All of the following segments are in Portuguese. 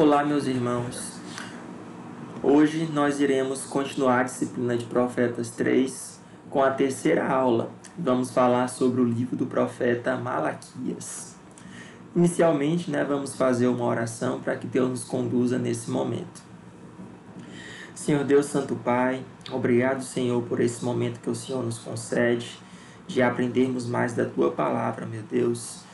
Olá, meus irmãos. Hoje nós iremos continuar a disciplina de Profetas 3 com a terceira aula. Vamos falar sobre o livro do profeta Malaquias. Inicialmente, vamos fazer uma oração para que Deus nos conduza nesse momento. Senhor Deus Santo Pai, obrigado, Senhor, por esse momento que o Senhor nos concede de aprendermos mais da Tua Palavra, meu Deus.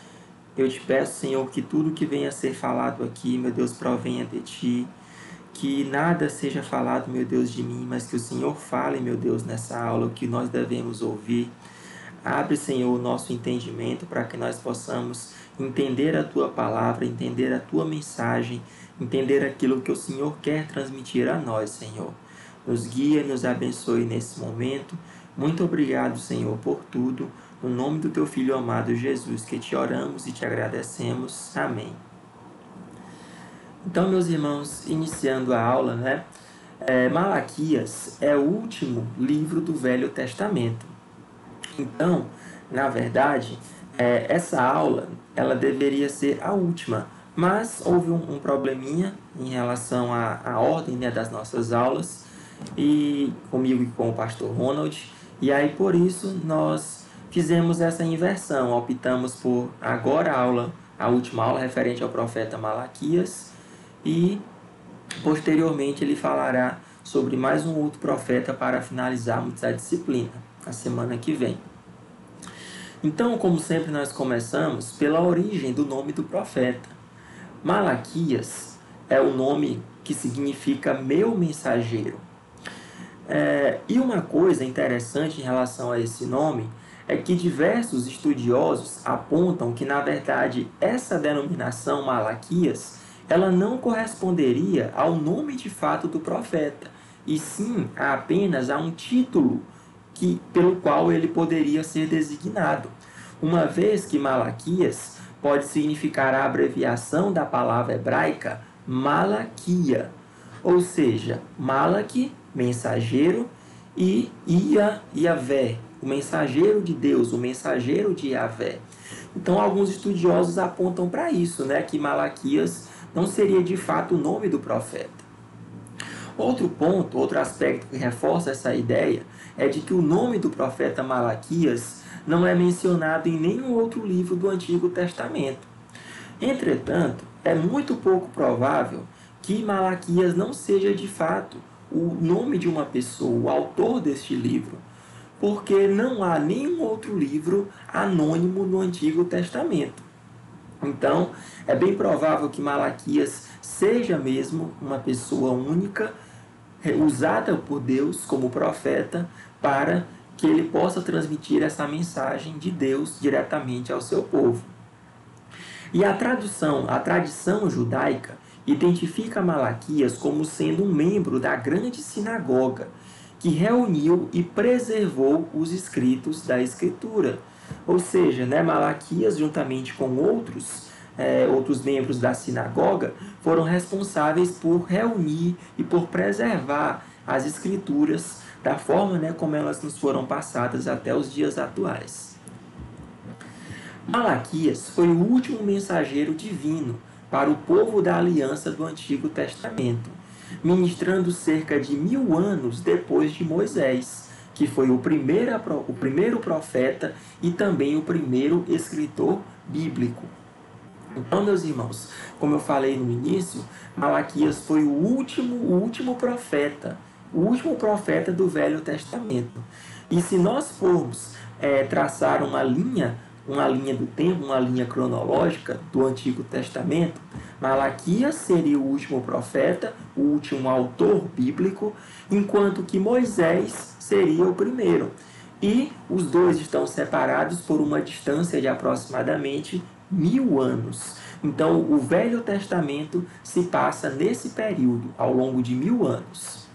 Eu te peço, Senhor, que tudo que venha a ser falado aqui, meu Deus, provenha de Ti. Que nada seja falado, meu Deus, de mim, mas que o Senhor fale, meu Deus, nessa aula, o que nós devemos ouvir. Abre, Senhor, o nosso entendimento para que nós possamos entender a Tua Palavra, entender a Tua mensagem, entender aquilo que o Senhor quer transmitir a nós, Senhor. Nos guia e nos abençoe nesse momento. Muito obrigado, Senhor, por tudo. No nome do Teu Filho amado Jesus, que te oramos e te agradecemos. Amém. Então, meus irmãos, iniciando a aula, Malaquias é o último livro do Velho Testamento. Então, na verdade, essa aula ela deveria ser a última, mas houve um probleminha em relação à ordem das nossas aulas, e comigo e com o pastor Ronald, e aí por isso nós fizemos essa inversão, optamos por agora a última aula referente ao profeta Malaquias, e posteriormente ele falará sobre mais um outro profeta para finalizarmos a disciplina, a semana que vem. Então, como sempre, nós começamos pela origem do nome do profeta. Malaquias é o nome que significa meu mensageiro. E uma coisa interessante em relação a esse nome é que diversos estudiosos apontam que, na verdade, essa denominação Malaquias ela não corresponderia ao nome de fato do profeta, e sim apenas a um título pelo qual ele poderia ser designado, uma vez que Malaquias pode significar a abreviação da palavra hebraica Malaquia, ou seja, Malaki, mensageiro, e Iavé, o mensageiro de Deus, o mensageiro de Iavé. Então, alguns estudiosos apontam para isso, que Malaquias não seria de fato o nome do profeta. Outro ponto, outro aspecto que reforça essa ideia é de que o nome do profeta Malaquias não é mencionado em nenhum outro livro do Antigo Testamento. Entretanto, é muito pouco provável que Malaquias não seja de fato o nome de uma pessoa, o autor deste livro, porque não há nenhum outro livro anônimo no Antigo Testamento. Então, é bem provável que Malaquias seja mesmo uma pessoa única, usada por Deus como profeta, para que ele possa transmitir essa mensagem de Deus diretamente ao seu povo. E a tradição judaica identifica Malaquias como sendo um membro da grande sinagoga, que reuniu e preservou os escritos da Escritura. Ou seja, Malaquias, juntamente com outros membros da sinagoga, foram responsáveis por reunir e por preservar as Escrituras da forma como elas nos foram passadas até os dias atuais. Malaquias foi o último mensageiro divino para o povo da aliança do Antigo Testamento, ministrando cerca de 1000 anos depois de Moisés, que foi o primeiro profeta e também o primeiro escritor bíblico. Então, meus irmãos, como eu falei no início, Malaquias foi o último profeta do Velho Testamento. E se nós formos traçar uma linha do tempo, uma linha cronológica do Antigo Testamento, Malaquias seria o último profeta, o último autor bíblico, enquanto que Moisés seria o primeiro. E os dois estão separados por uma distância de aproximadamente 1000 anos. Então, o Velho Testamento se passa nesse período, ao longo de 1000 anos.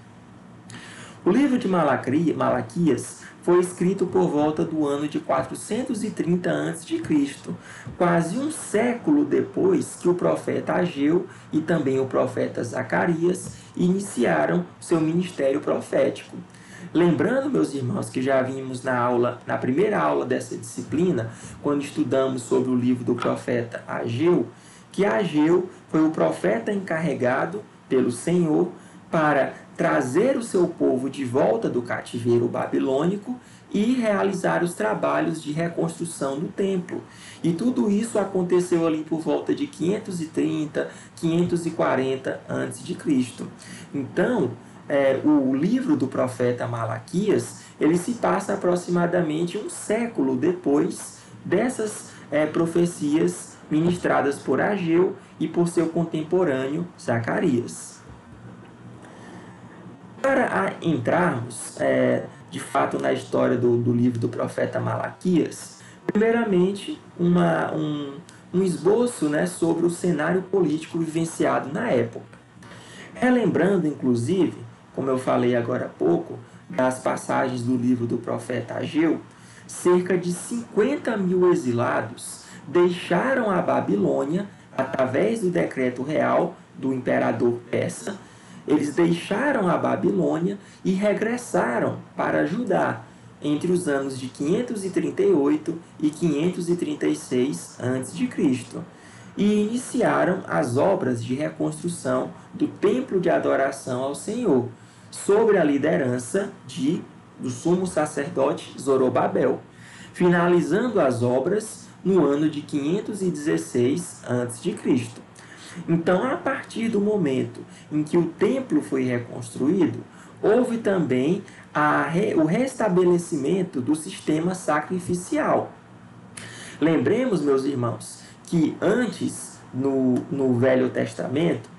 O livro de Malaquias foi escrito por volta do ano de 430 a.C., quase um século depois que o profeta Ageu e também o profeta Zacarias iniciaram seu ministério profético. Lembrando, meus irmãos, que já vimos na primeira aula dessa disciplina, quando estudamos sobre o livro do profeta Ageu, que Ageu foi o profeta encarregado pelo Senhor para trazer o seu povo de volta do cativeiro babilônico e realizar os trabalhos de reconstrução do templo. E tudo isso aconteceu ali por volta de 530, 540 a.C. Então, o livro do profeta Malaquias, ele se passa aproximadamente um século depois dessas profecias ministradas por Ageu e por seu contemporâneo Zacarias. Para entrarmos de fato na história do livro do profeta Malaquias, primeiramente um esboço, né, sobre o cenário político vivenciado na época. Relembrando, inclusive, como eu falei agora há pouco, das passagens do livro do profeta Ageu, cerca de 50 mil exilados deixaram a Babilônia através do decreto real do imperador persa. Eles deixaram a Babilônia e regressaram para Judá entre os anos de 538 e 536 a.C. e iniciaram as obras de reconstrução do templo de adoração ao Senhor, sob a liderança do sumo sacerdote Zorobabel, finalizando as obras no ano de 516 a.C. Então, a partir do momento em que o templo foi reconstruído, houve também o restabelecimento do sistema sacrificial. Lembremos, meus irmãos, que antes, no Velho Testamento,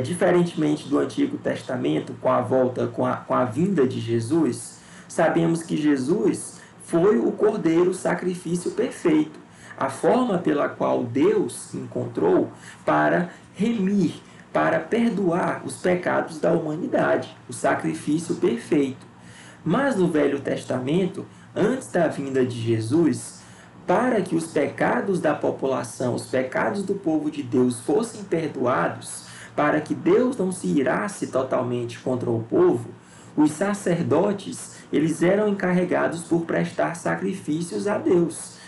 diferentemente do Antigo Testamento, com a vinda de Jesus, sabemos que Jesus foi o Cordeiro sacrifício perfeito, a forma pela qual Deus encontrou para remir, para perdoar os pecados da humanidade, o sacrifício perfeito. Mas no Velho Testamento, antes da vinda de Jesus, para que os pecados da população, os pecados do povo de Deus fossem perdoados, para que Deus não se irasse totalmente contra o povo, os sacerdotes, eles eram encarregados por prestar sacrifícios a Deus.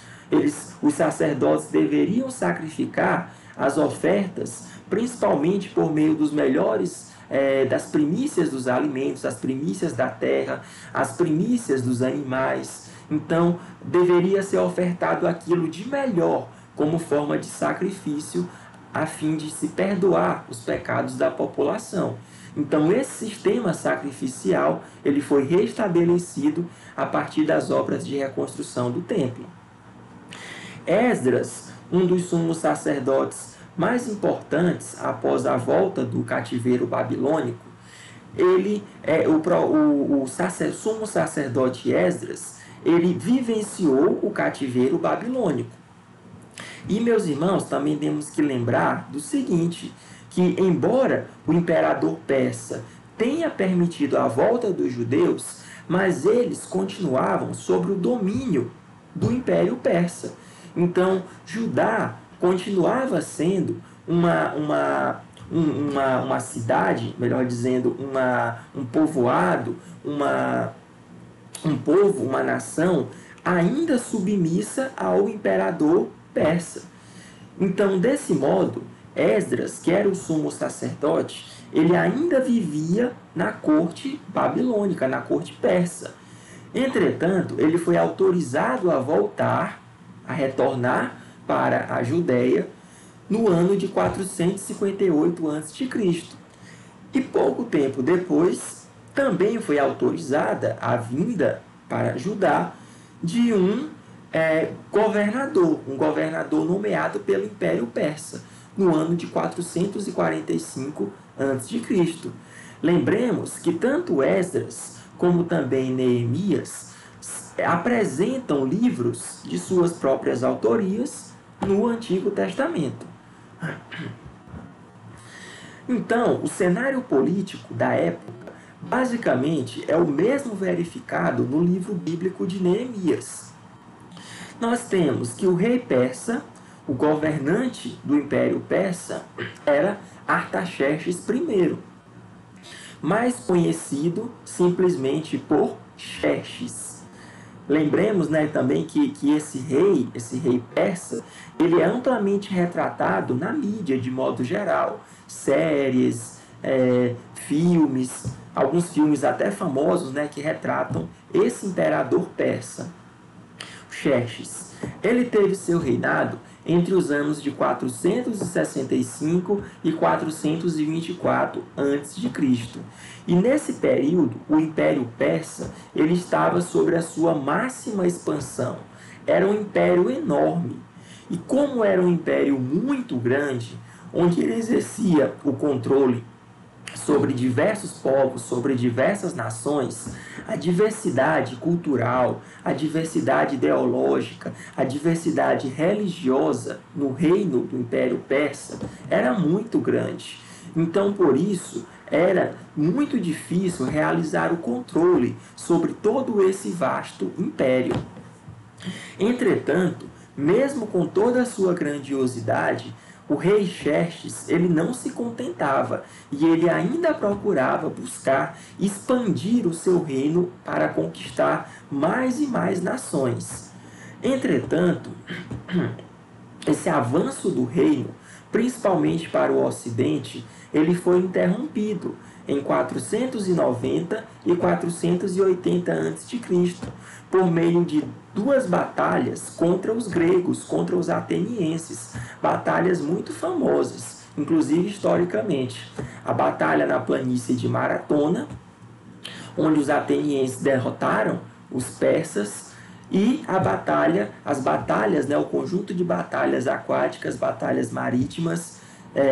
Os sacerdotes deveriam sacrificar as ofertas, principalmente por meio dos melhores, das primícias dos alimentos, as primícias da terra, as primícias dos animais. Então, deveria ser ofertado aquilo de melhor como forma de sacrifício, a fim de se perdoar os pecados da população. Então, esse sistema sacrificial ele foi restabelecido a partir das obras de reconstrução do templo. Esdras, um dos sumos sacerdotes mais importantes após a volta do cativeiro babilônico, ele sumo sacerdote Esdras, ele vivenciou o cativeiro babilônico. E, meus irmãos, também temos que lembrar do seguinte, que embora o imperador persa tenha permitido a volta dos judeus, mas eles continuavam sob o domínio do Império Persa. Então, Judá continuava sendo uma cidade, melhor dizendo, um povoado, um povo, uma nação ainda submissa ao imperador persa. Então, desse modo, Esdras, que era o sumo sacerdote, ele ainda vivia na corte babilônica, na corte persa. Entretanto, ele foi autorizado a retornar para a Judéia no ano de 458 a.C. E pouco tempo depois, também foi autorizada a vinda para Judá de um governador nomeado pelo Império Persa, no ano de 445 a.C. Lembremos que tanto Esdras como também Neemias apresentam livros de suas próprias autorias no Antigo Testamento. Então, o cenário político da época basicamente é o mesmo verificado no livro bíblico de Neemias. Nós temos que o rei persa, o governante do Império Persa, era Artaxerxes I, mais conhecido simplesmente por Xerxes. Lembremos, né, também que esse rei persa, ele é amplamente retratado na mídia de modo geral. Séries, filmes, alguns filmes até famosos, né, que retratam esse imperador persa, Xerxes. Ele teve seu reinado entre os anos de 465 e 424 a.C. E nesse período, o Império Persa ele estava sobre a sua máxima expansão. Era um império enorme. E como era um império muito grande, onde ele exercia o controle sobre diversos povos, sobre diversas nações, a diversidade cultural, a diversidade ideológica, a diversidade religiosa no reino do Império Persa era muito grande. Então, por isso, era muito difícil realizar o controle sobre todo esse vasto império. Entretanto, mesmo com toda a sua grandiosidade, o rei Xerxes ele não se contentava e ele ainda procurava buscar expandir o seu reino para conquistar mais e mais nações. Entretanto, esse avanço do reino, principalmente para o ocidente, ele foi interrompido em 490 e 480 a.C., por meio de duas batalhas contra os gregos, contra os atenienses, batalhas muito famosas, inclusive historicamente. A batalha na planície de Maratona, onde os atenienses derrotaram os persas, e as batalhas, né, o conjunto de batalhas aquáticas, batalhas marítimas,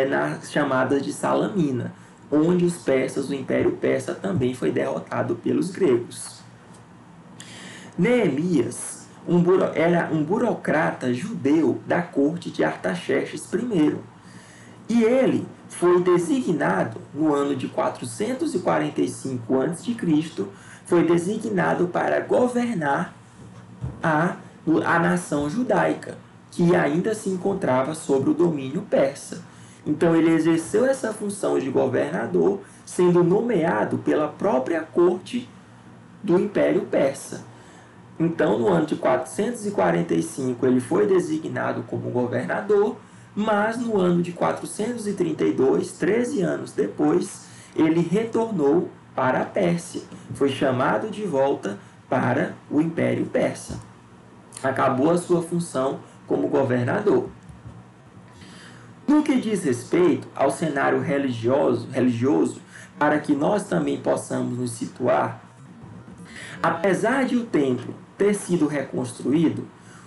nas chamadas de Salamina, onde os persas, o Império Persa também foi derrotado pelos gregos. Neemias era um burocrata judeu da corte de Artaxerxes I. E ele foi designado no ano de 445 a.C., foi designado para governar a nação judaica, que ainda se encontrava sob o domínio persa. Então ele exerceu essa função de governador, sendo nomeado pela própria corte do Império Persa. Então, no ano de 445, ele foi designado como governador, mas no ano de 432, 13 anos depois, ele retornou para a Pérsia. Foi chamado de volta para o Império Persa. Acabou a sua função como governador. No que diz respeito ao cenário religioso, para que nós também possamos nos situar, apesar de o templo ter sido reconstruído,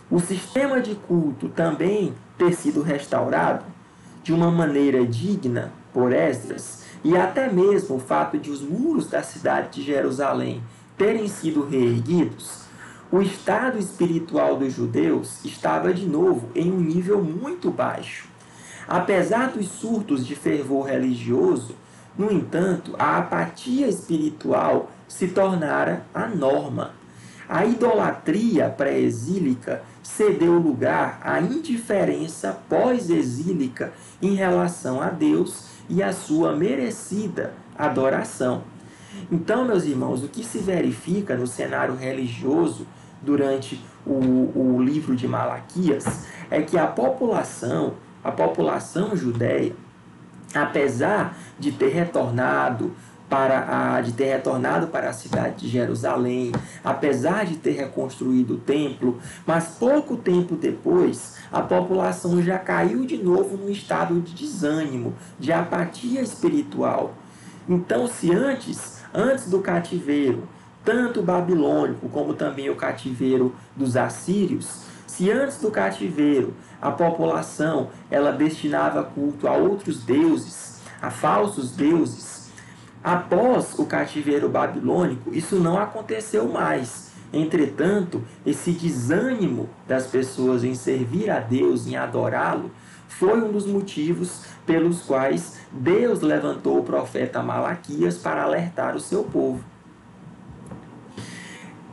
o sistema de culto também ter sido restaurado de uma maneira digna por Esdras, e até mesmo o fato de os muros da cidade de Jerusalém terem sido reerguidos, o estado espiritual dos judeus estava de novo em um nível muito baixo. Apesar dos surtos de fervor religioso, no entanto, a apatia espiritual se tornara a norma. A idolatria pré-exílica cedeu lugar à indiferença pós-exílica em relação a Deus e à sua merecida adoração. Então, meus irmãos, o que se verifica no cenário religioso durante o livro de Malaquias é que a população judeia, apesar de ter retornado para a cidade de Jerusalém, apesar de ter reconstruído o templo, mas pouco tempo depois, a população já caiu de novo num estado de desânimo, de apatia espiritual. Então, se antes do cativeiro, tanto babilônico como também o cativeiro dos assírios, se antes do cativeiro a população ela destinava culto a outros deuses, a falsos deuses, após o cativeiro babilônico, isso não aconteceu mais. Entretanto, esse desânimo das pessoas em servir a Deus, em adorá-lo, foi um dos motivos pelos quais Deus levantou o profeta Malaquias para alertar o seu povo.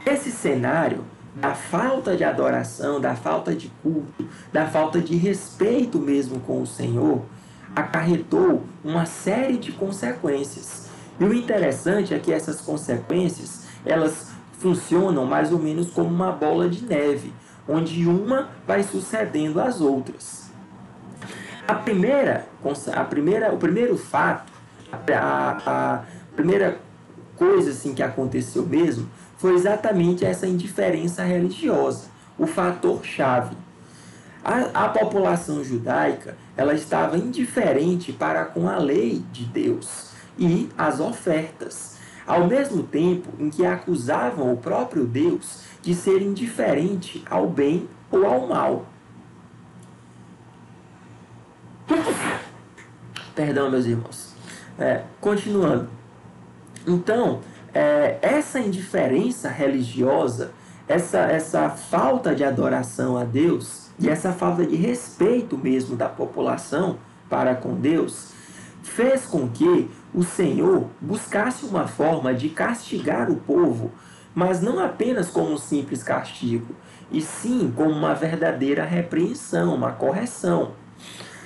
Esse cenário da falta de adoração, da falta de culto, da falta de respeito mesmo com o Senhor, acarretou uma série de consequências. E o interessante é que essas consequências, elas funcionam mais ou menos como uma bola de neve, onde uma vai sucedendo às outras. O primeiro fato, a primeira coisa assim que aconteceu mesmo, foi exatamente essa indiferença religiosa, o fator chave. A população judaica, ela estava indiferente para com a lei de Deus e as ofertas, ao mesmo tempo em que acusavam o próprio Deus de ser indiferente ao bem ou ao mal. Perdão, meus irmãos. Continuando. Então, essa indiferença religiosa, essa falta de adoração a Deus e essa falta de respeito mesmo da população para com Deus, fez com que o Senhor buscasse uma forma de castigar o povo, mas não apenas como um simples castigo, e sim como uma verdadeira repreensão, uma correção.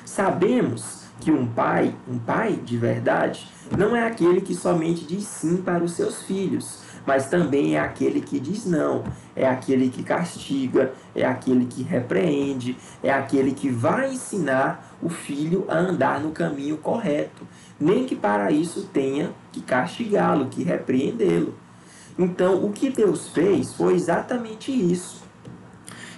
Sabemos que um pai de verdade, não é aquele que somente diz sim para os seus filhos, mas também é aquele que diz não, é aquele que castiga, é aquele que repreende, é aquele que vai ensinar o filho a andar no caminho correto, nem que para isso tenha que castigá-lo, que repreendê-lo. Então, o que Deus fez foi exatamente isso.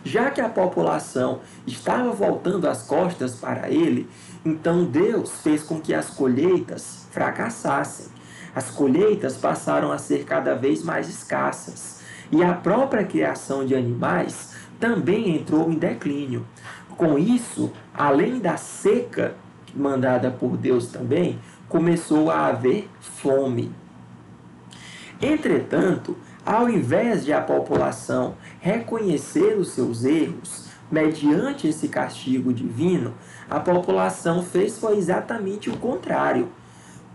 Já que a população estava voltando as costas para ele, então Deus fez com que as colheitas fracassassem. As colheitas passaram a ser cada vez mais escassas. E a própria criação de animais também entrou em declínio. Com isso, além da seca mandada por Deus também, começou a haver fome. Entretanto, ao invés de a população reconhecer os seus erros, mediante esse castigo divino, a população fez foi exatamente o contrário.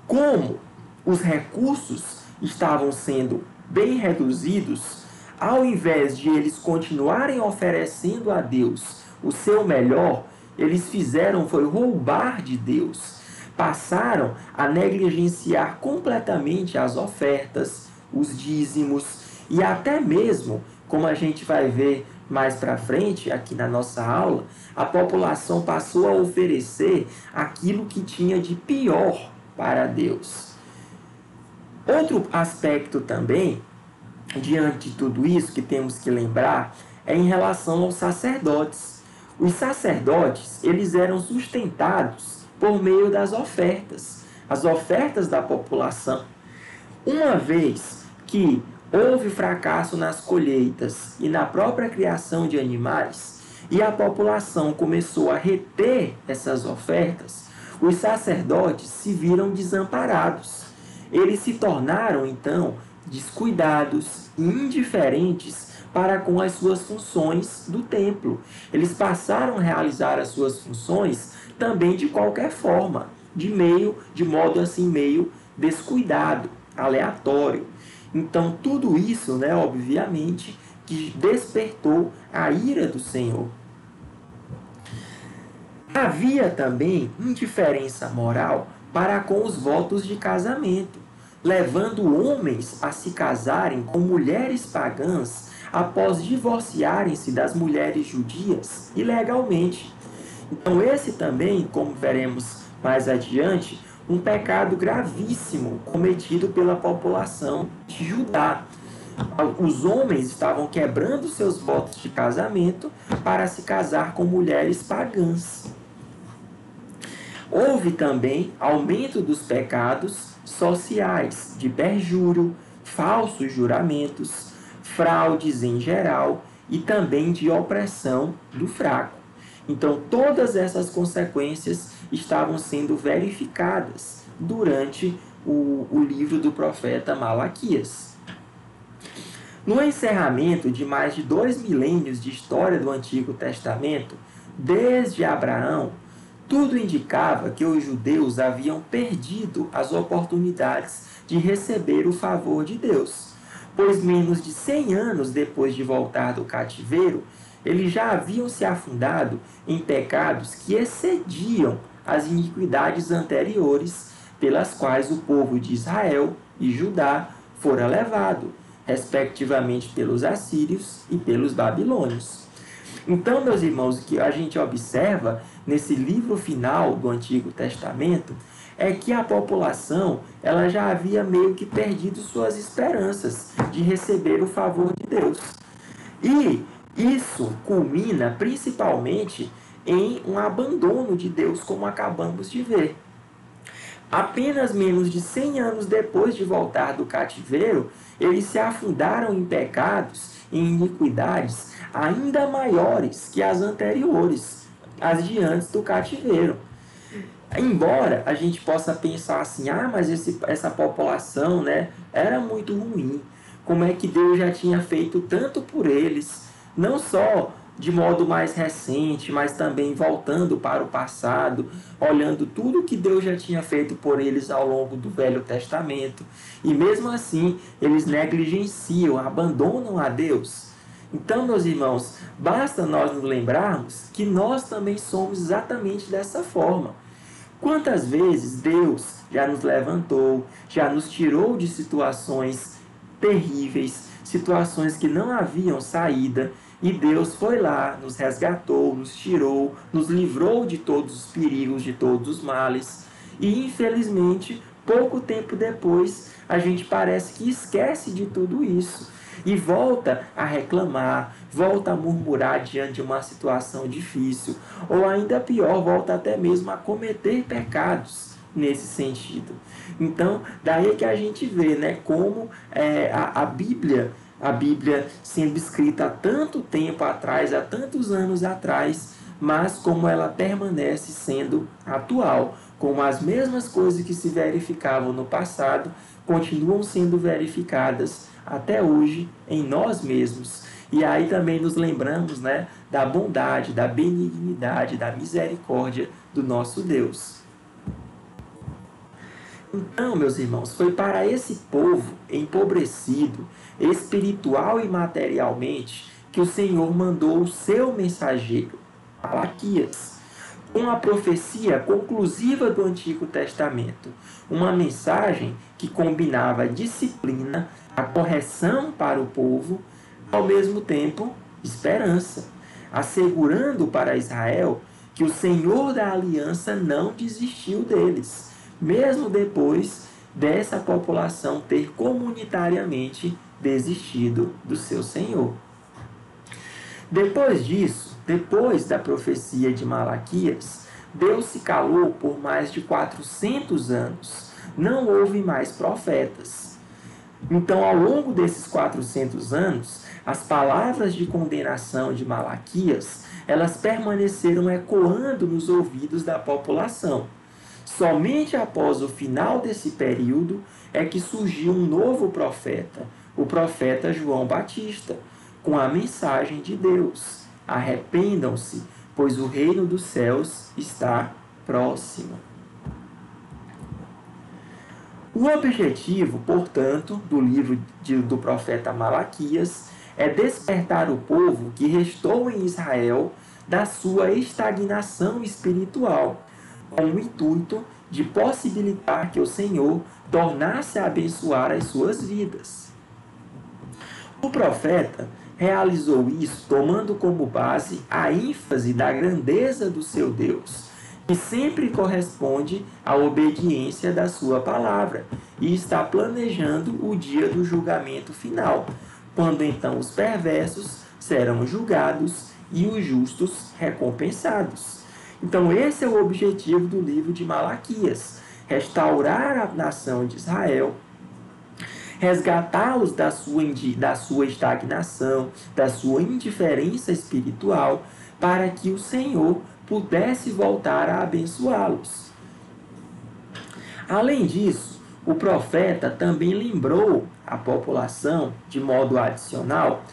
Como os recursos estavam sendo bem reduzidos, ao invés de eles continuarem oferecendo a Deus o seu melhor, eles fizeram foi roubar de Deus. Passaram a negligenciar completamente as ofertas, os dízimos e até mesmo, como a gente vai ver mais para frente aqui na nossa aula, a população passou a oferecer aquilo que tinha de pior para Deus. Outro aspecto também, diante de tudo isso que temos que lembrar, é em relação aos sacerdotes. Os sacerdotes, eles eram sustentados por meio das ofertas, as ofertas da população. Uma vez que houve fracasso nas colheitas e na própria criação de animais, e a população começou a reter essas ofertas, os sacerdotes se viram desamparados. Eles se tornaram, então, descuidados e indiferentes para com as suas funções do templo. Eles passaram a realizar as suas funções também de qualquer forma, de modo assim meio descuidado, aleatório. Então, tudo isso, obviamente, que despertou a ira do Senhor. Havia também indiferença moral para com os votos de casamento, levando homens a se casarem com mulheres pagãs após divorciarem-se das mulheres judias ilegalmente. Então, esse também, como veremos mais adiante, um pecado gravíssimo cometido pela população de Judá. Os homens estavam quebrando seus votos de casamento para se casar com mulheres pagãs. Houve também aumento dos pecados sociais, de perjúrio, falsos juramentos, fraudes em geral e também de opressão do fraco. Então, todas essas consequências estavam sendo verificadas durante o livro do profeta Malaquias. No encerramento de mais de 2 milênios de história do Antigo Testamento, desde Abraão, tudo indicava que os judeus haviam perdido as oportunidades de receber o favor de Deus, pois menos de 100 anos depois de voltar do cativeiro, eles já haviam se afundado em pecados que excediam as iniquidades anteriores pelas quais o povo de Israel e Judá fora levado. respectivamente pelos assírios e pelos babilônios. Então, meus irmãos, o que a gente observa nesse livro final do Antigo Testamento é que a população ela já havia meio que perdido suas esperanças de receber o favor de Deus. E isso culmina principalmente em um abandono de Deus, como acabamos de ver. Apenas menos de 100 anos depois de voltar do cativeiro, eles se afundaram em pecados e em iniquidades ainda maiores que as anteriores, as de antes do cativeiro. Embora a gente possa pensar assim, mas essa população, né, era muito ruim. Como é que Deus já tinha feito tanto por eles, não só de modo mais recente, mas também voltando para o passado, olhando tudo que Deus já tinha feito por eles ao longo do Velho Testamento. E mesmo assim, eles negligenciam, abandonam a Deus. Então, meus irmãos, basta nós nos lembrarmos que nós também somos exatamente dessa forma. Quantas vezes Deus já nos levantou, já nos tirou de situações terríveis, situações que não haviam saída, e Deus foi lá, nos resgatou, nos tirou, nos livrou de todos os perigos, de todos os males. E infelizmente, pouco tempo depois, a gente parece que esquece de tudo isso e volta a reclamar, volta a murmurar diante de uma situação difícil, ou ainda pior, volta até mesmo a cometer pecados nesse sentido. Então, daí que a gente vê, né, como a Bíblia sendo escrita há tanto tempo atrás, há tantos anos atrás, mas como ela permanece sendo atual, como as mesmas coisas que se verificavam no passado continuam sendo verificadas até hoje em nós mesmos. E aí também nos lembramos, né, da bondade, da benignidade, da misericórdia do nosso Deus. Então, meus irmãos, foi para esse povo empobrecido, espiritual e materialmente, que o Senhor mandou o seu mensageiro, Malaquias, com a profecia conclusiva do Antigo Testamento, uma mensagem que combinava a disciplina, a correção para o povo, ao mesmo tempo, esperança, assegurando para Israel que o Senhor da aliança não desistiu deles, mesmo depois dessa população ter comunitariamente desistido do seu Senhor. Depois disso, depois da profecia de Malaquias, Deus se calou por mais de 400 anos. Não houve mais profetas. Então, ao longo desses 400 anos, as palavras de condenação de Malaquias, elas permaneceram ecoando nos ouvidos da população. Somente após o final desse período é que surgiu um novo profeta, o profeta João Batista, com a mensagem de Deus: arrependam-se, pois o reino dos céus está próximo. O objetivo, portanto, do livro do profeta Malaquias é despertar o povo que restou em Israel da sua estagnação espiritual, com o intuito de possibilitar que o Senhor tornasse a abençoar as suas vidas. O profeta realizou isso tomando como base a ênfase da grandeza do seu Deus, que sempre corresponde à obediência da sua palavra, e está planejando o dia do julgamento final, quando então os perversos serão julgados e os justos recompensados. Então esse é o objetivo do livro de Malaquias: restaurar a nação de Israel, resgatá-los da sua estagnação, da sua indiferença espiritual, para que o Senhor pudesse voltar a abençoá-los. Além disso, o profeta também lembrou a população, de modo adicional,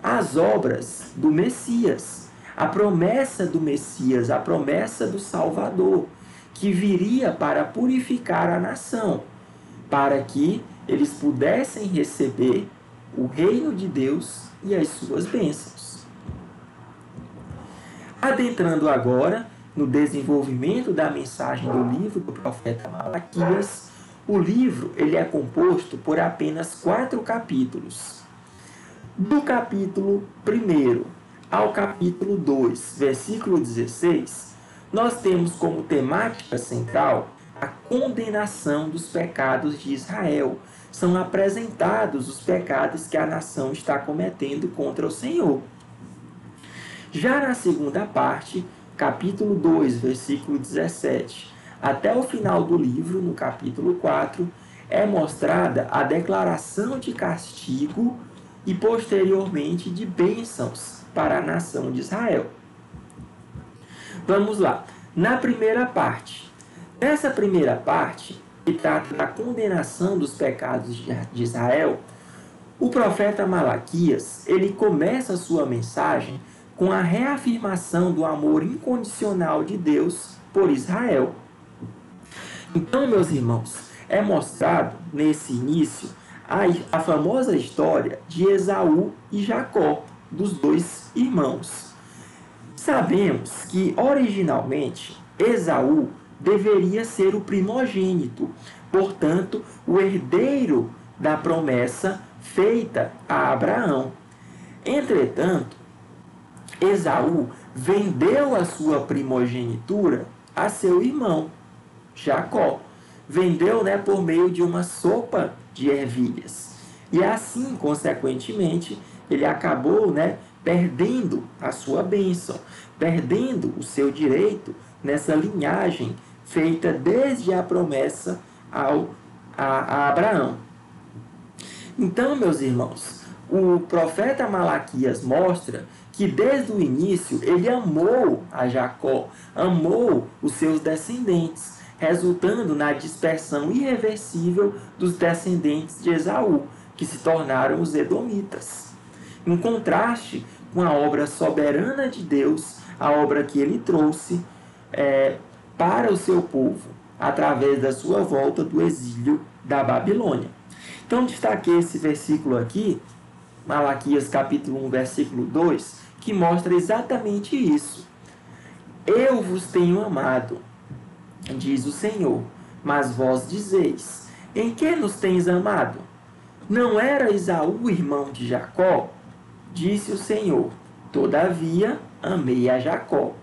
as obras do Messias, a promessa do Messias, a promessa do Salvador, que viria para purificar a nação, para que eles pudessem receber o reino de Deus e as suas bênçãos. Adentrando agora no desenvolvimento da mensagem do livro do profeta Malaquias, O livro ele é composto por apenas 4 capítulos. Do capítulo 1 ao capítulo 2, versículo 16, nós temos como temática central a condenação dos pecados de Israel. São apresentados os pecados que a nação está cometendo contra o Senhor. Já na segunda parte, capítulo 2, versículo 17, até o final do livro, no capítulo 4, é mostrada a declaração de castigo e posteriormente de bênçãos para a nação de Israel. Vamos lá. Na primeira parte. Nessa primeira parte, que trata da condenação dos pecados de Israel, o profeta Malaquias, ele começa a sua mensagem com a reafirmação do amor incondicional de Deus por Israel. Então, meus irmãos, é mostrado nesse início a famosa história de Esaú e Jacó, dos 2 irmãos. Sabemos que, originalmente, Esaú deveria ser o primogênito, portanto, o herdeiro da promessa feita a Abraão. Entretanto, Esaú vendeu a sua primogenitura a seu irmão, Jacó. Vendeu, por meio de uma sopa de ervilhas. E assim, consequentemente, ele acabou, perdendo a sua bênção, perdendo o seu direito nessa linhagem feita desde a promessa a Abraão. Então, meus irmãos, o profeta Malaquias mostra que desde o início ele amou a Jacó, amou os seus descendentes, resultando na dispersão irreversível dos descendentes de Esaú, que se tornaram os edomitas. Em contraste com a obra soberana de Deus, a obra que ele trouxe para o seu povo, através da sua volta do exílio da Babilônia. Então, destaquei esse versículo aqui, Malaquias capítulo 1, versículo 2, que mostra exatamente isso. Eu vos tenho amado, diz o Senhor, mas vós dizeis, em que nos tens amado? Não era Esaú irmão de Jacó? Disse o Senhor, todavia amei a Jacó.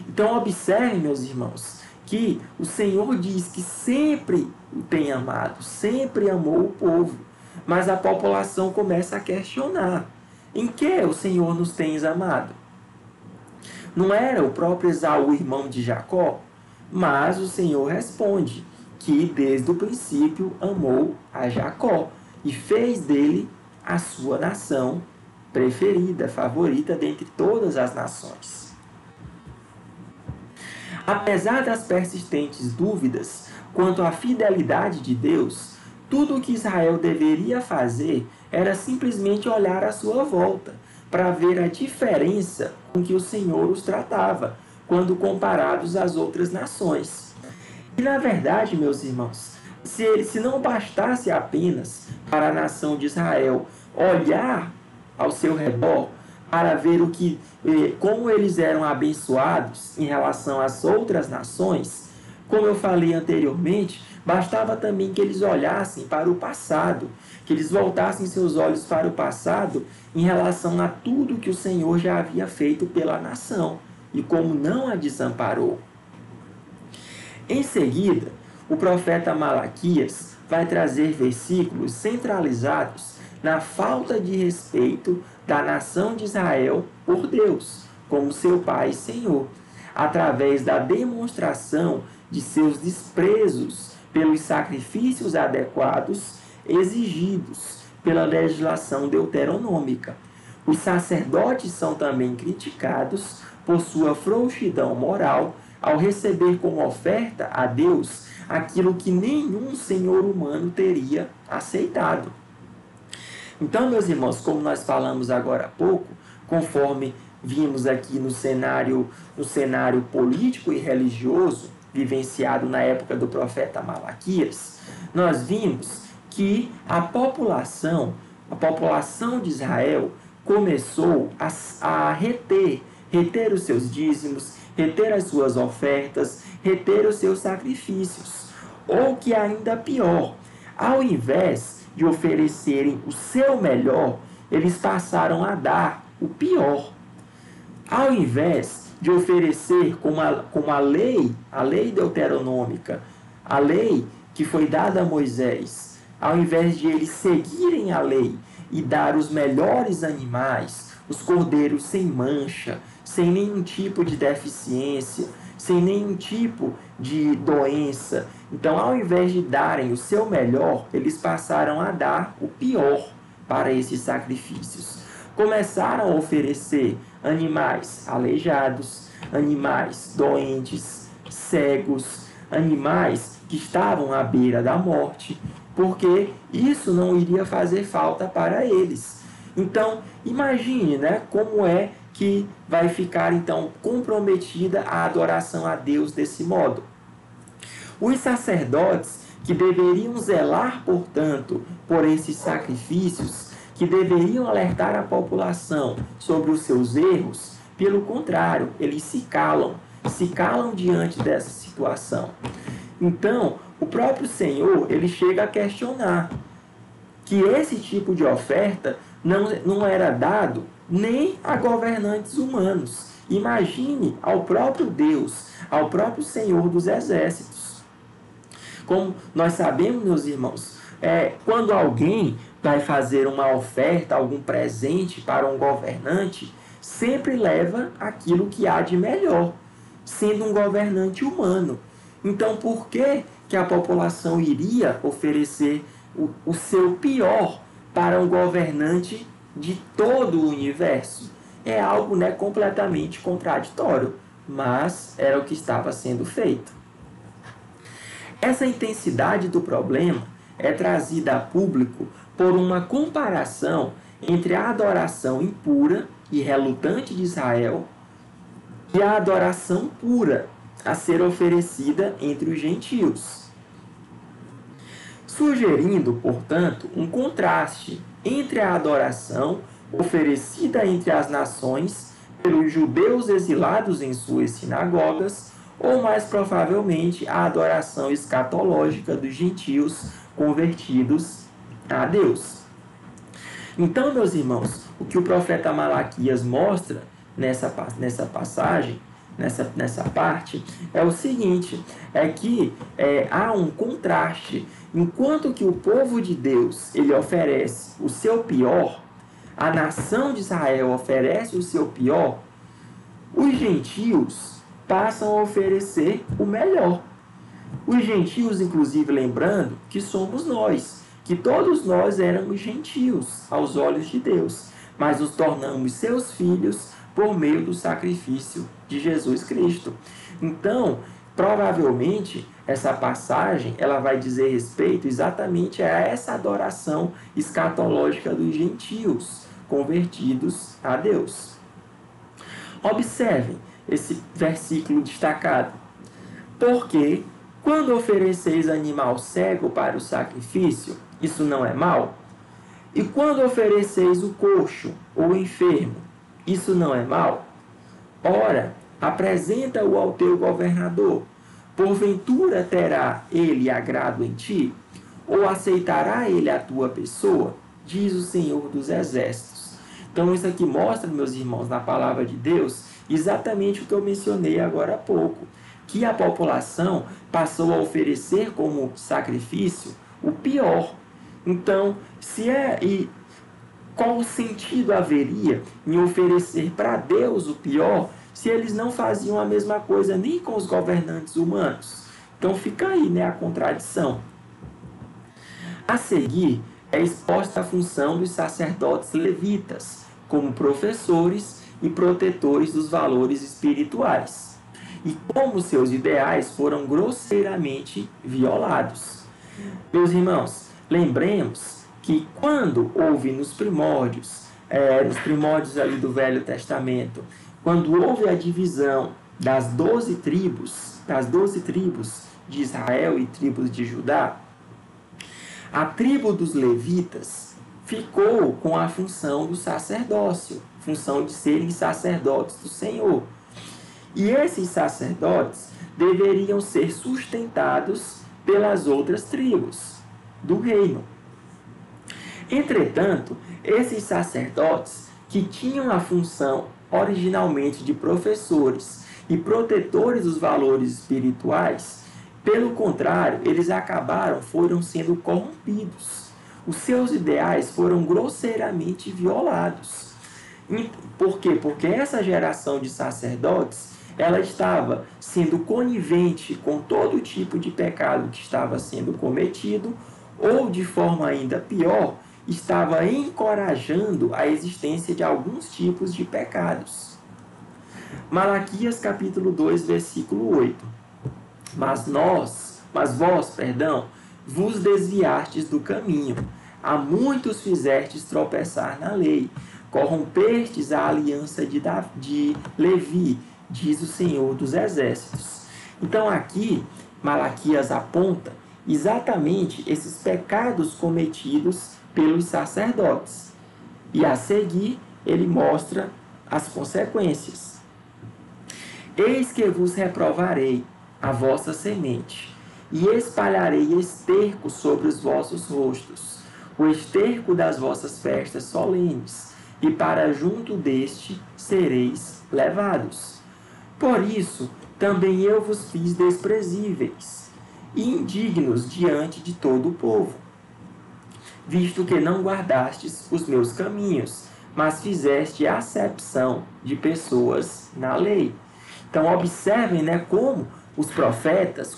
Então observe, meus irmãos, que o Senhor diz que sempre o tem amado, sempre amou o povo, mas a população começa a questionar, em que o Senhor nos tens amado? Não era o próprio Esaú irmão de Jacó? Mas o Senhor responde que desde o princípio amou a Jacó e fez dele a sua nação preferida, favorita dentre todas as nações. Apesar das persistentes dúvidas quanto à fidelidade de Deus, tudo o que Israel deveria fazer era simplesmente olhar à sua volta para ver a diferença com que o Senhor os tratava quando comparados às outras nações. E na verdade, meus irmãos, se não bastasse apenas para a nação de Israel olhar ao seu redor para ver como eles eram abençoados em relação às outras nações, como eu falei anteriormente, bastava também que eles olhassem para o passado, que eles voltassem seus olhos para o passado em relação a tudo que o Senhor já havia feito pela nação e como não a desamparou. Em seguida, o profeta Malaquias vai trazer versículos centralizados na falta de respeito da nação de Israel por Deus, como seu Pai e Senhor, através da demonstração de seus desprezos pelos sacrifícios adequados exigidos pela legislação deuteronômica. Os sacerdotes são também criticados por sua frouxidão moral ao receber como oferta a Deus aquilo que nenhum senhor humano teria aceitado. Então, meus irmãos, como nós falamos agora há pouco, conforme vimos aqui no cenário político e religioso vivenciado na época do profeta Malaquias, nós vimos que a população de Israel começou a reter os seus dízimos, reter as suas ofertas, reter os seus sacrifícios. ou que ainda pior, ao invés de oferecerem o seu melhor, eles passaram a dar o pior. Ao invés de oferecer como a lei deuteronômica, a lei que foi dada a Moisés, ao invés de eles seguirem a lei e dar os melhores animais, os cordeiros sem mancha, sem nenhum tipo de deficiência, sem nenhum tipo de doença. Então, ao invés de darem o seu melhor, eles passaram a dar o pior para esses sacrifícios. Começaram a oferecer animais aleijados, animais doentes, cegos, animais que estavam à beira da morte, porque isso não iria fazer falta para eles. Então, imagine, né, como é que vai ficar então comprometida a adoração a Deus desse modo. Os sacerdotes que deveriam zelar, portanto, por esses sacrifícios, que deveriam alertar a população sobre os seus erros, pelo contrário, eles se calam diante dessa situação. Então, o próprio Senhor, ele chega a questionar que esse tipo de oferta não era dado nem a governantes humanos. Imagine ao próprio Deus, ao próprio Senhor dos Exércitos. Como nós sabemos, meus irmãos, quando alguém vai fazer uma oferta, algum presente para um governante, sempre leva aquilo que há de melhor, sendo um governante humano. Então, por que a população iria oferecer o seu pior para um governante de todo o universo? É algo, né, completamente contraditório, mas era o que estava sendo feito. Essa intensidade do problema é trazida a público por uma comparação entre a adoração impura e relutante de Israel e a adoração pura a ser oferecida entre os gentios, sugerindo, portanto, um contraste entre a adoração oferecida entre as nações pelos judeus exilados em suas sinagogas, ou mais provavelmente a adoração escatológica dos gentios convertidos a Deus. Então, meus irmãos, o que o profeta Malaquias mostra nessa passagem, nessa parte, é o seguinte, é que há um contraste. Enquanto que o povo de Deus, ele oferece o seu pior, a nação de Israel oferece o seu pior, os gentios passam a oferecer o melhor. Os gentios, inclusive, lembrando que somos nós, que todos nós éramos gentios aos olhos de Deus, mas nos tornamos seus filhos por meio do sacrifício de Jesus Cristo. Então, provavelmente, essa passagem ela vai dizer respeito exatamente a essa adoração escatológica dos gentios convertidos a Deus. Observem esse versículo destacado. Porque quando ofereceis animal cego para o sacrifício, isso não é mal? E quando ofereceis o coxo ou enfermo, isso não é mal? Ora, apresenta-o ao teu governador. Porventura terá ele agrado em ti? Ou aceitará ele a tua pessoa? Diz o Senhor dos Exércitos. Então isso aqui mostra, meus irmãos, na palavra de Deus, exatamente o que eu mencionei agora há pouco. Que a população passou a oferecer como sacrifício o pior. Então, qual sentido haveria em oferecer para Deus o pior se eles não faziam a mesma coisa nem com os governantes humanos? Então fica aí, né, a contradição. A seguir, é exposta a função dos sacerdotes levitas, como professores e protetores dos valores espirituais, e como seus ideais foram grosseiramente violados. Meus irmãos, lembremos que quando houve nos primórdios ali do Velho Testamento, quando houve a divisão das 12 tribos de Israel e tribos de Judá, a tribo dos levitas ficou com a função do sacerdócio, função de serem sacerdotes do Senhor. E esses sacerdotes deveriam ser sustentados pelas outras tribos do reino. Entretanto, esses sacerdotes, que tinham a função originalmente de professores e protetores dos valores espirituais, pelo contrário, eles foram sendo corrompidos. Os seus ideais foram grosseiramente violados. Por quê? Porque essa geração de sacerdotes, ela estava sendo conivente com todo tipo de pecado que estava sendo cometido, ou de forma ainda pior, estava encorajando a existência de alguns tipos de pecados. Malaquias capítulo 2, versículo 8. Mas vós, vos desviastes do caminho, a muitos fizestes tropeçar na lei, corrompestes a aliança de Levi, diz o Senhor dos Exércitos. Então aqui, Malaquias aponta exatamente esses pecados cometidos pelos sacerdotes. E a seguir, ele mostra as consequências. Eis que vos reprovarei a vossa semente, e espalharei esterco sobre os vossos rostos, o esterco das vossas festas solenes, e para junto deste sereis levados. Por isso, também eu vos fiz desprezíveis e indignos diante de todo o povo, visto que não guardastes os meus caminhos, mas fizeste acepção de pessoas na lei. Então, observem, como os profetas,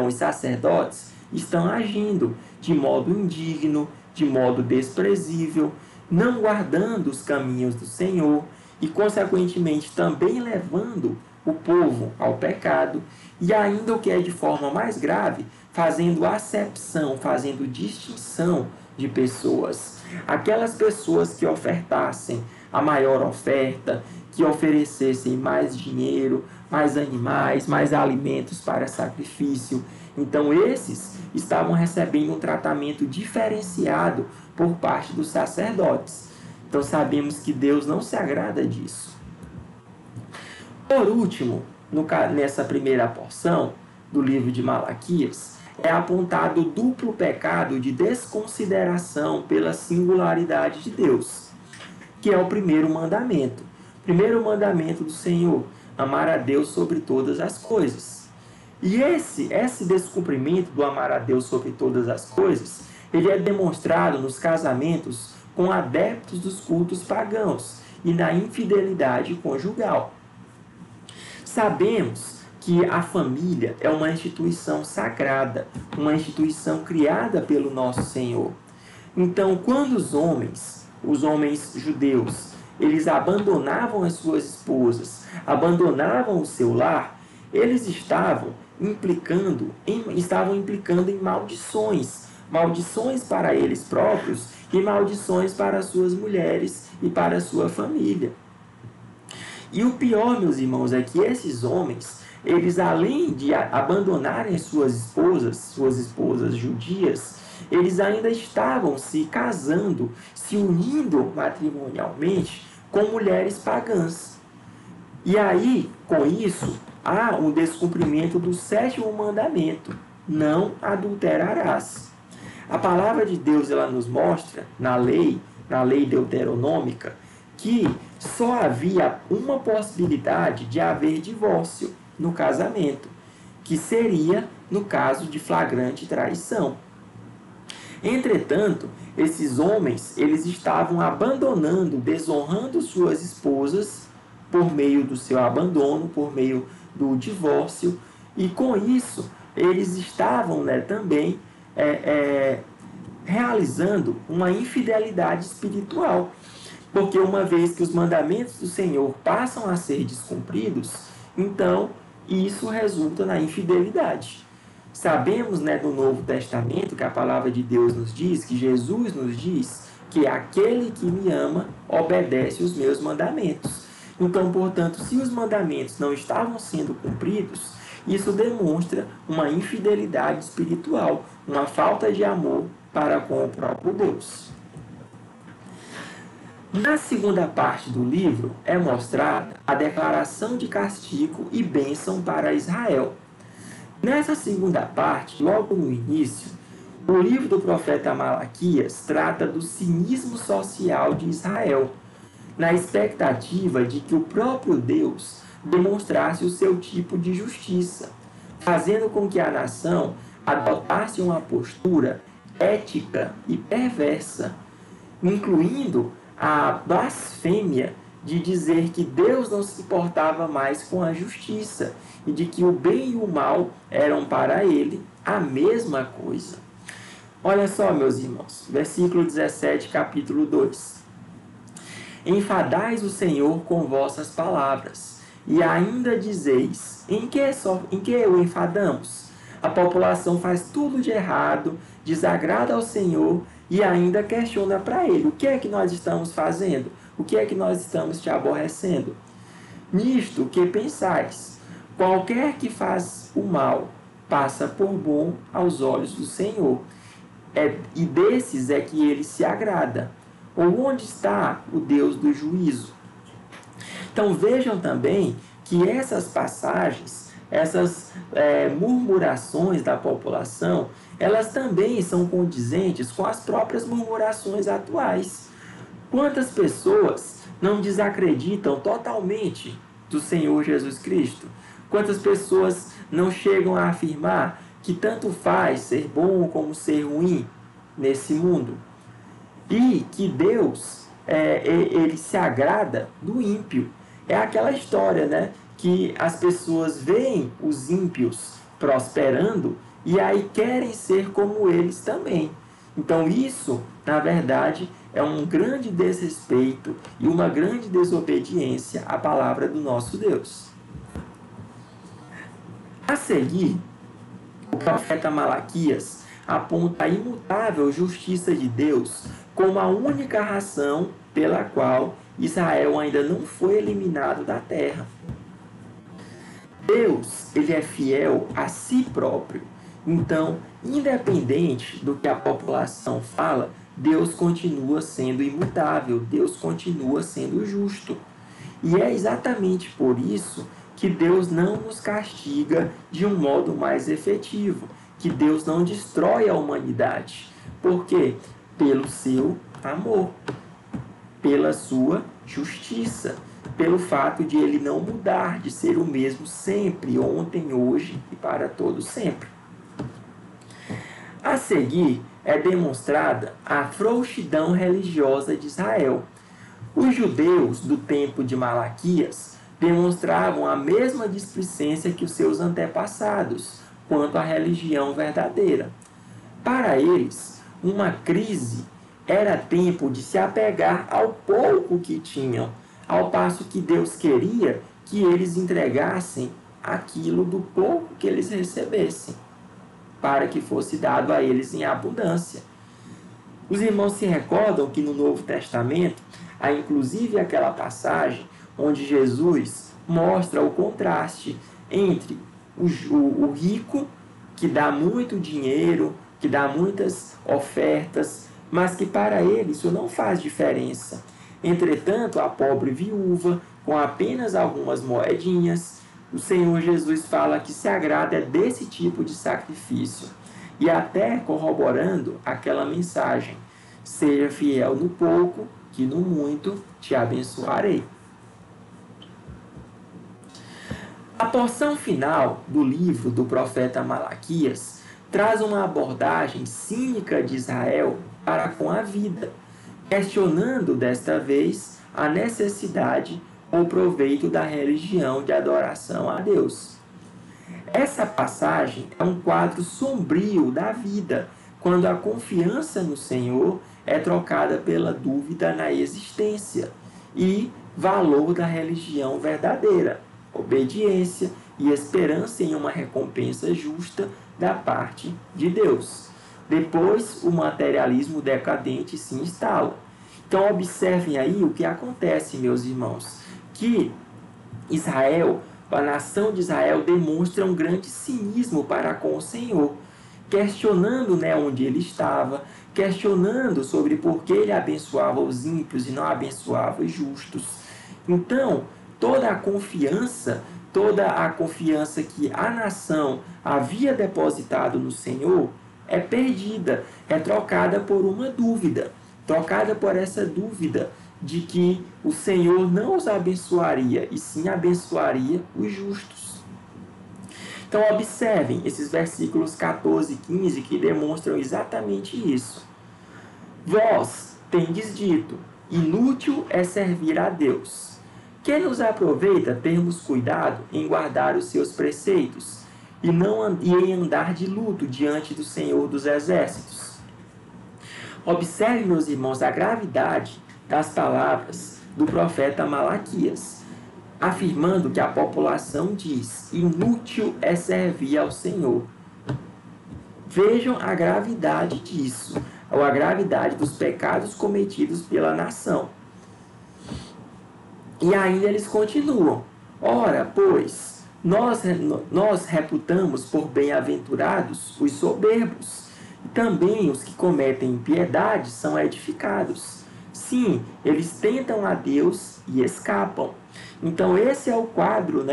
os sacerdotes estão agindo de modo indigno, de modo desprezível, não guardando os caminhos do Senhor e, consequentemente, também levando o povo ao pecado e, ainda o que é de forma mais grave, fazendo acepção, fazendo distinção de pessoas. Aquelas pessoas que ofertassem a maior oferta, que oferecessem mais dinheiro, mais animais, mais alimentos para sacrifício. Então, esses estavam recebendo um tratamento diferenciado por parte dos sacerdotes. Então, sabemos que Deus não se agrada disso. Por último, nessa primeira porção do livro de Malaquias, é apontado o duplo pecado de desconsideração pela singularidade de Deus, que é o primeiro mandamento. Primeiro mandamento do Senhor: amar a Deus sobre todas as coisas. E esse descumprimento do amar a Deus sobre todas as coisas, ele é demonstrado nos casamentos com adeptos dos cultos pagãos e na infidelidade conjugal. Sabemos que a família é uma instituição sagrada, uma instituição criada pelo nosso Senhor. Então, quando os homens judeus, eles abandonavam as suas esposas, abandonavam o seu lar, eles estavam implicando em maldições para eles próprios e maldições para as suas mulheres e para a sua família. E o pior, meus irmãos, é que esses homens, eles, além de abandonarem suas esposas judias, eles ainda estavam se casando, se unindo matrimonialmente com mulheres pagãs. E aí, com isso, há um descumprimento do 7º mandamento: não adulterarás. A palavra de Deus, ela nos mostra, na lei deuteronômica, que só havia uma possibilidade de haver divórcio no casamento, que seria no caso de flagrante traição. Entretanto, esses homens, eles estavam desonrando suas esposas por meio do seu abandono, por meio do divórcio, e com isso eles estavam também realizando uma infidelidade espiritual, porque uma vez que os mandamentos do Senhor passam a ser descumpridos, então isso resulta na infidelidade. Sabemos, no Novo Testamento, que a palavra de Deus nos diz, que Jesus nos diz, que aquele que me ama obedece os meus mandamentos. Então, portanto, se os mandamentos não estavam sendo cumpridos, isso demonstra uma infidelidade espiritual, uma falta de amor para com o próprio Deus. Na segunda parte do livro é mostrada a declaração de castigo e bênção para Israel. Nessa segunda parte, logo no início, o livro do profeta Malaquias trata do cinismo social de Israel, na expectativa de que o próprio Deus demonstrasse o seu tipo de justiça, fazendo com que a nação adotasse uma postura ética e perversa, incluindo a blasfêmia de dizer que Deus não se importava mais com a justiça e de que o bem e o mal eram para ele a mesma coisa. Olha só, meus irmãos, versículo 17, capítulo 2. Enfadais o Senhor com vossas palavras, e ainda dizeis, em que o enfadamos? A população faz tudo de errado, desagrada ao Senhor e ainda questiona para ele, o que é que nós estamos fazendo? O que é que nós estamos te aborrecendo? Nisto que pensais, qualquer que faz o mal passa por bom aos olhos do Senhor, e desses é que ele se agrada. Ou onde está o Deus do juízo? Então vejam também que essas passagens, essas murmurações da população, elas também são condizentes com as próprias murmurações atuais. Quantas pessoas não desacreditam totalmente do Senhor Jesus Cristo? Quantas pessoas não chegam a afirmar que tanto faz ser bom como ser ruim nesse mundo? E que Deus, ele se agrada do ímpio. É aquela história, né? Que as pessoas veem os ímpios prosperando e aí querem ser como eles também. Então isso, na verdade, é um grande desrespeito e uma grande desobediência à palavra do nosso Deus. A seguir, o profeta Malaquias aponta a imutável justiça de Deus como a única razão pela qual Israel ainda não foi eliminado da terra. Deus, ele é fiel a si próprio. Então, independente do que a população fala, Deus continua sendo imutável, Deus continua sendo justo. E é exatamente por isso que Deus não nos castiga de um modo mais efetivo, que Deus não destrói a humanidade. Por quê? Pelo seu amor, pela sua justiça, pelo fato de ele não mudar, de ser o mesmo sempre, ontem, hoje e para todo sempre. A seguir, é demonstrada a frouxidão religiosa de Israel. Os judeus do tempo de Malaquias demonstravam a mesma displicência que os seus antepassados quanto à religião verdadeira. Para eles, uma crise era tempo de se apegar ao pouco que tinham, ao passo que Deus queria que eles entregassem aquilo do pouco que eles recebessem, para que fosse dado a eles em abundância. Os irmãos se recordam que no Novo Testamento há inclusive aquela passagem onde Jesus mostra o contraste entre o rico, que dá muito dinheiro, que dá muitas ofertas, mas que para ele isso não faz diferença. Entretanto, a pobre viúva, com apenas algumas moedinhas, o Senhor Jesus fala que se agrada desse tipo de sacrifício. E até corroborando aquela mensagem: seja fiel no pouco, que no muito te abençoarei. A porção final do livro do profeta Malaquias traz uma abordagem cínica de Israel para com a vida, questionando desta vez a necessidade ou proveito da religião de adoração a Deus. Essa passagem é um quadro sombrio da vida, quando a confiança no Senhor é trocada pela dúvida na existência e valor da religião verdadeira, obediência e esperança em uma recompensa justa da parte de Deus. Depois, o materialismo decadente se instala. Então, observem aí o que acontece, meus irmãos, que Israel, a nação de Israel, demonstra um grande cinismo para com o Senhor, questionando, onde ele estava, questionando sobre por que ele abençoava os ímpios e não abençoava os justos. Então, toda a confiança toda a confiança que a nação havia depositado no Senhor é perdida, é trocada por uma dúvida, trocada por essa dúvida de que o Senhor não os abençoaria, e sim abençoaria os justos. Então observem esses versículos 14 e 15 que demonstram exatamente isso. Vós tendes dito, inútil é servir a Deus. Que nos aproveita termos cuidado em guardar os seus preceitos e em andar de luto diante do Senhor dos Exércitos. Observe, meus irmãos, a gravidade das palavras do profeta Malaquias, afirmando que a população diz: inútil é servir ao Senhor. Vejam a gravidade disso, ou a gravidade dos pecados cometidos pela nação. E ainda eles continuam: ora, pois, nós reputamos por bem-aventurados os soberbos, e também os que cometem impiedade são edificados. Sim, eles tentam a Deus e escapam. Então esse é o quadro,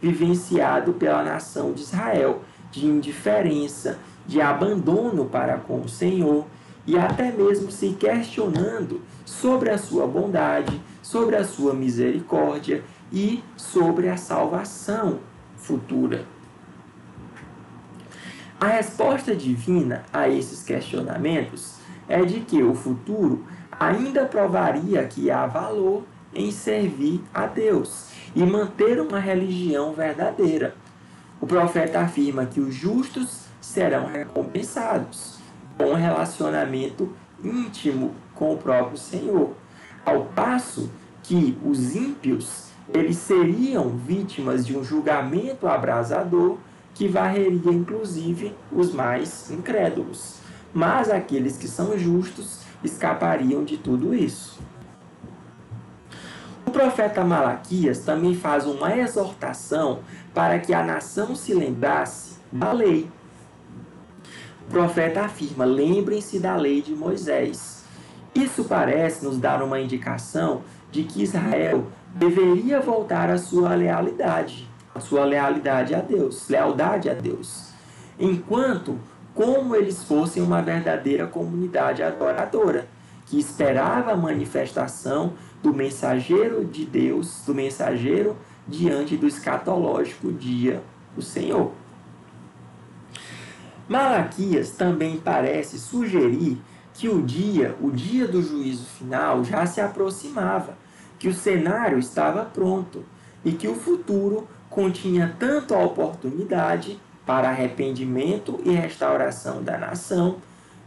vivenciado pela nação de Israel, de indiferença, de abandono para com o Senhor, e até mesmo se questionando sobre a sua bondade, sobre a sua misericórdia e sobre a salvação futura. A resposta divina a esses questionamentos é de que o futuro ainda provaria que há valor em servir a Deus e manter uma religião verdadeira. O profeta afirma que os justos serão recompensados com um relacionamento íntimo com o próprio Senhor, ao passo que os ímpios eles seriam vítimas de um julgamento abrasador que varreria inclusive os mais incrédulos. Mas aqueles que são justos escapariam de tudo isso. O profeta Malaquias também faz uma exortação para que a nação se lembrasse da lei. O profeta afirma: lembrem-se da lei de Moisés. Isso parece nos dar uma indicação de que Israel deveria voltar à sua lealdade a Deus, lealdade a Deus, enquanto como eles fossem uma verdadeira comunidade adoradora, que esperava a manifestação do mensageiro de Deus, do mensageiro diante do escatológico dia do Senhor. Malaquias também parece sugerir que o dia do juízo final já se aproximava, que o cenário estava pronto e que o futuro continha tanto a oportunidade para arrependimento e restauração da nação,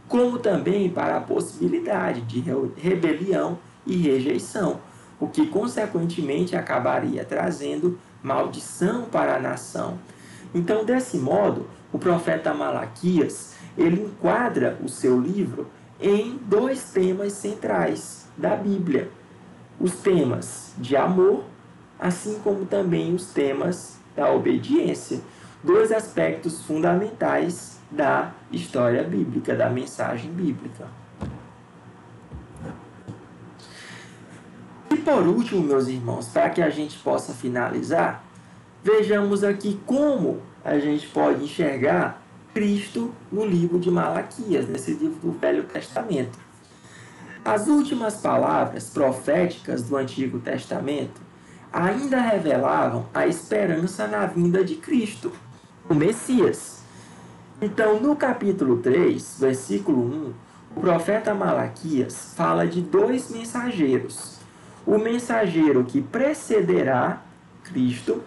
como também para a possibilidade de rebelião e rejeição, o que consequentemente acabaria trazendo maldição para a nação. Então, desse modo, o profeta Malaquias, ele enquadra o seu livro em dois temas centrais da Bíblia: os temas de amor, assim como também os temas da obediência, dois aspectos fundamentais da história bíblica, da mensagem bíblica. E por último, meus irmãos, para que a gente possa finalizar, vejamos aqui como a gente pode enxergar Cristo no livro de Malaquias, nesse livro do Velho Testamento. As últimas palavras proféticas do Antigo Testamento ainda revelavam a esperança na vinda de Cristo, o Messias. Então, no capítulo 3, versículo 1, o profeta Malaquias fala de dois mensageiros: o mensageiro que precederá Cristo,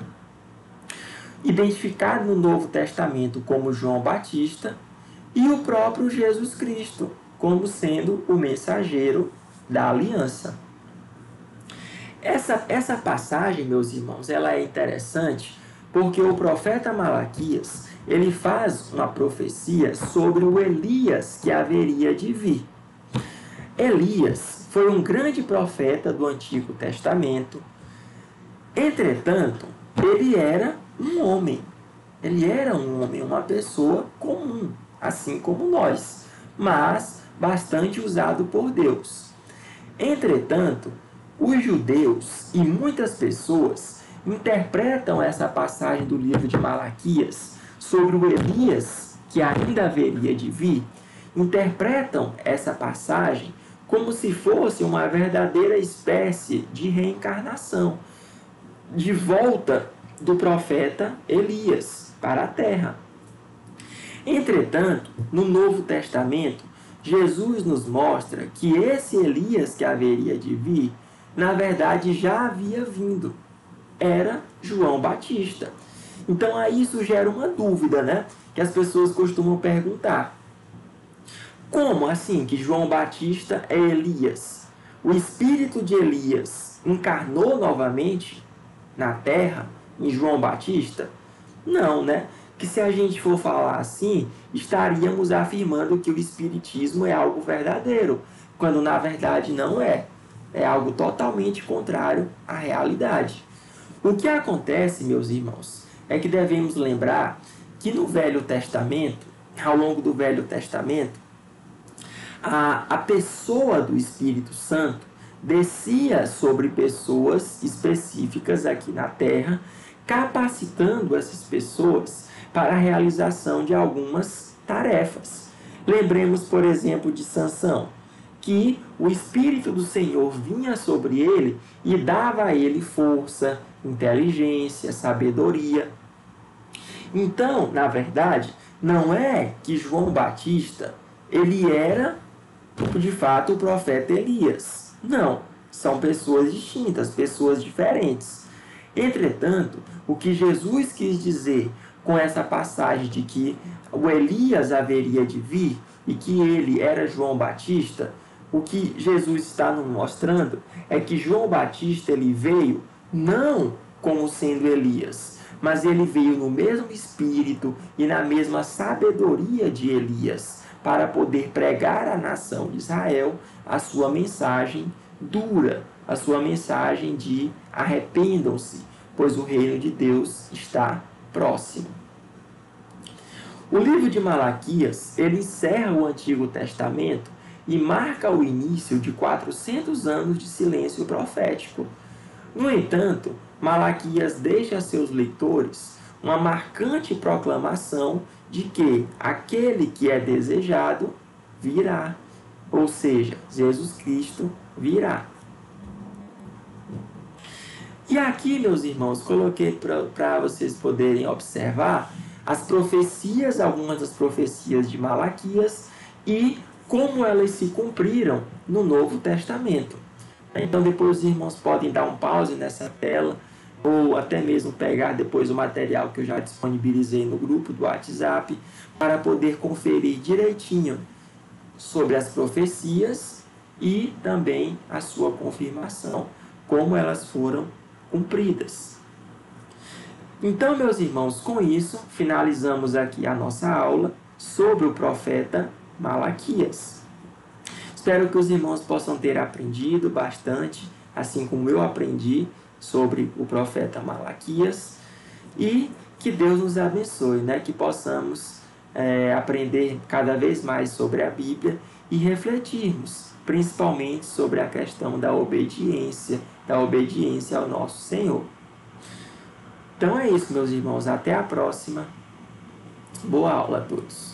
identificado no Novo Testamento como João Batista, e o próprio Jesus Cristo, como sendo o mensageiro da aliança. Essa passagem, meus irmãos, ela é interessante porque o profeta Malaquias, ele faz uma profecia sobre o Elias que haveria de vir. Elias foi um grande profeta do Antigo Testamento. Entretanto, ele era um homem. Ele era um homem, uma pessoa comum, assim como nós, mas bastante usado por Deus. Entretanto, os judeus e muitas pessoas interpretam essa passagem do livro de Malaquias sobre o Elias que ainda haveria de vir, interpretam essa passagem como se fosse uma verdadeira espécie de reencarnação, de volta do profeta Elias para a terra. Entretanto, no Novo Testamento, Jesus nos mostra que esse Elias que haveria de vir, na verdade já havia vindo. Era João Batista. Então aí isso gera uma dúvida, né? Que as pessoas costumam perguntar. Como assim que João Batista é Elias? O espírito de Elias encarnou novamente na terra em João Batista? Não, né? Que se a gente for falar assim, estaríamos afirmando que o espiritismo é algo verdadeiro, quando na verdade não é. É algo totalmente contrário à realidade. O que acontece, meus irmãos, é que devemos lembrar que no Velho Testamento, ao longo do Velho Testamento, a pessoa do Espírito Santo descia sobre pessoas específicas aqui na Terra, capacitando essas pessoas para a realização de algumas tarefas. Lembremos, por exemplo, de Sansão, que o Espírito do Senhor vinha sobre ele e dava a ele força, inteligência, sabedoria. Então, na verdade, não é que João Batista ele era, de fato, o profeta Elias. Não, são pessoas distintas, pessoas diferentes. Entretanto, o que Jesus quis dizer com essa passagem de que o Elias haveria de vir e que ele era João Batista, o que Jesus está nos mostrando é que João Batista ele veio não como sendo Elias, mas ele veio no mesmo espírito e na mesma sabedoria de Elias, para poder pregar à nação de Israel a sua mensagem dura, a sua mensagem de arrependam-se, pois o reino de Deus está próximo. O livro de Malaquias, ele encerra o Antigo Testamento e marca o início de 400 anos de silêncio profético. No entanto, Malaquias deixa a seus leitores uma marcante proclamação de que aquele que é desejado virá, ou seja, Jesus Cristo virá. E aqui, meus irmãos, coloquei para vocês poderem observar as profecias, algumas das profecias de Malaquias e como elas se cumpriram no Novo Testamento. Então depois os irmãos podem dar um pause nessa tela ou até mesmo pegar depois o material que eu já disponibilizei no grupo do WhatsApp para poder conferir direitinho sobre as profecias e também a sua confirmação, como elas foram cumpridas. Então, meus irmãos, com isso, finalizamos aqui a nossa aula sobre o profeta Malaquias. Espero que os irmãos possam ter aprendido bastante, assim como eu aprendi sobre o profeta Malaquias, e que Deus nos abençoe, né? Que possamos aprender cada vez mais sobre a Bíblia e refletirmos, principalmente sobre a questão da obediência ao nosso Senhor. Então é isso, meus irmãos. Até a próxima. Boa aula a todos.